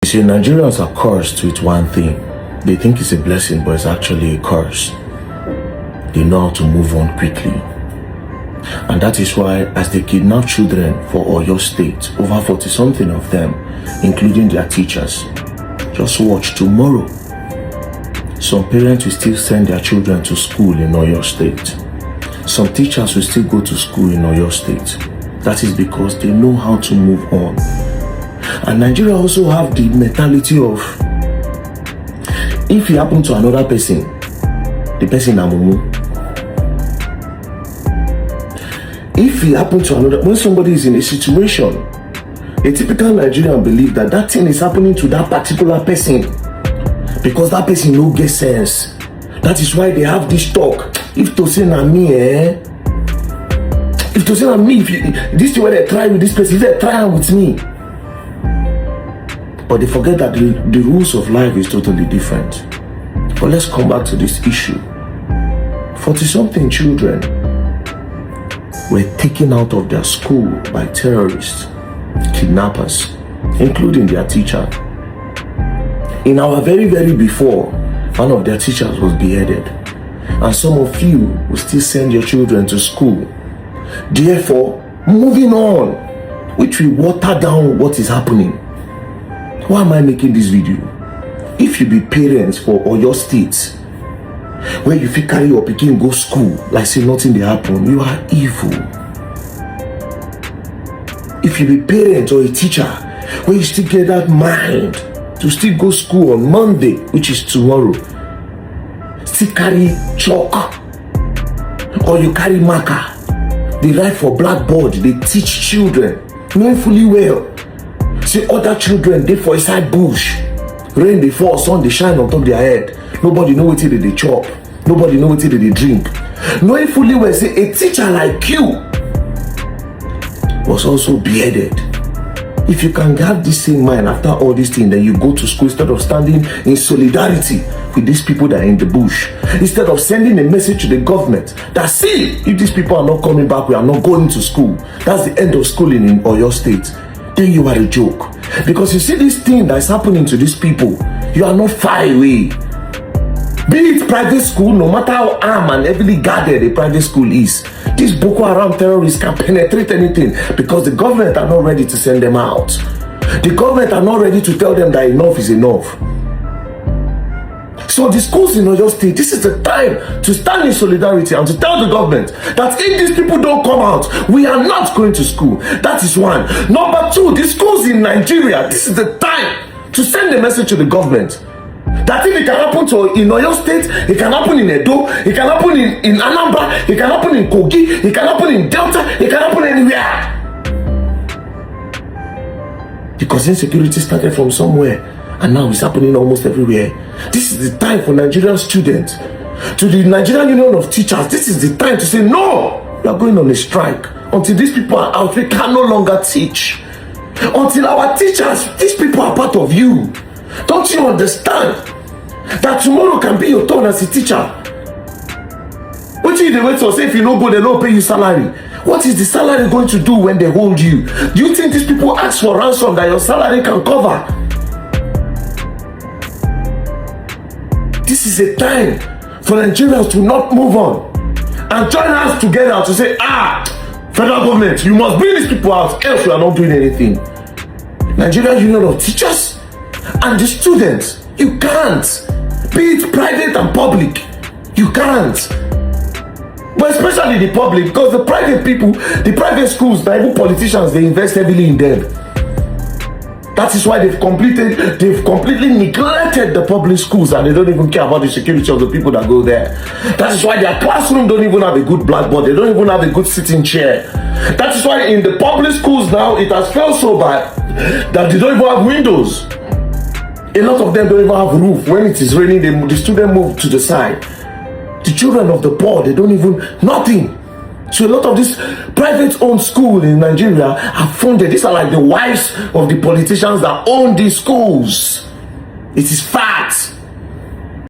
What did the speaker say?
See, Nigerians are cursed with one thing. They think it's a blessing, but it's actually a curse. They know how to move on quickly. And that is why, as they kidnap children for Oyo State, over 40-something of them, including their teachers, just watch tomorrow. Some parents will still send their children to school in Oyo State. Some teachers will still go to school in Oyo State. That is because they know how to move on. And Nigeria also have the mentality of, if it happen to another person, the person amumu. If it happen to another, when somebody is in a situation, a typical Nigerian believe that that thing is happening to that particular person because that person no get sense. That is why they have this talk. If to say na me, if to say na me, this is where they try with this person, they try with me. But they forget that the rules of life is totally different. But let's come back to this issue. 40-something children were taken out of their school by terrorists, kidnappers, including their teacher. In our very before, one of their teachers was beheaded. And some of you will still send your children to school. Therefore, moving on, which will water down what is happening. Why am I making this video? If you be parents for Oyo State, where you feel carry your pikin go school like say nothing dey happen, you are evil. If you be parent or a teacher where you still get that mind to still go school on Monday, which is tomorrow, still carry chalk or you carry marker, they write for blackboard, they teach children, knowing fully well say other children dey for inside bush, rain dey fall, sun dey shine on top their head, nobody know wetin they chop, nobody know wetin they drink, knowing fully well say a teacher like you was also beheaded. If you can have this same mind after all these things, then you go to school instead of standing in solidarity with these people that are in the bush, instead of sending a message to the government that see, if these people are not coming back, we are not going to school, that's the end of schooling in Oyo State, then you are a joke. Because you see this thing that is happening to these people, you are not far away. Be it private school, no matter how armed and heavily guarded a private school is, these Boko Haram terrorists can penetrate anything because the government are not ready to send them out. The government are not ready to tell them that enough is enough. So the schools in Oyo State, this is the time to stand in solidarity and to tell the government that if these people don't come out, we are not going to school. That is one. Number two, the schools in Nigeria, this is the time to send a message to the government that if it can happen in Oyo State, it can happen in Edo, it can happen in Anambra, it can happen in Kogi, it can happen in Delta, it can happen anywhere. Because insecurity started from somewhere and now it's happening almost everywhere. This is the time for Nigerian students, to the Nigerian Union of Teachers, this is the time to say no, we are going on a strike. Until these people are out, we can no longer teach. Until our teachers, these people are part of you. Don't you understand that tomorrow can be your turn as a teacher? What you wait for? Say if you no go, they don't pay you salary. What is the salary going to do when they hold you? Do you think these people ask for ransom that your salary can cover? This is a time for Nigerians to not move on and join us together to say, federal government, you must bring these people out, else we are not doing anything. Nigerian Union of Teachers and the students, you can't. Be it private and public, you can't. But especially the public, because the private people, the private schools, the even politicians, they invest heavily in them. That is why they've completely neglected the public schools and they don't even care about the security of the people that go there. That is why their classroom don't even have a good blackboard. They don't even have a good sitting chair. That is why in the public schools now, it has felt so bad that they don't even have windows. A lot of them don't even have roof. When it is raining, the students move to the side. The children of the poor, they don't even, nothing. So a lot of these private-owned schools in Nigeria are funded. These are like the wives of the politicians that own these schools. It is fact.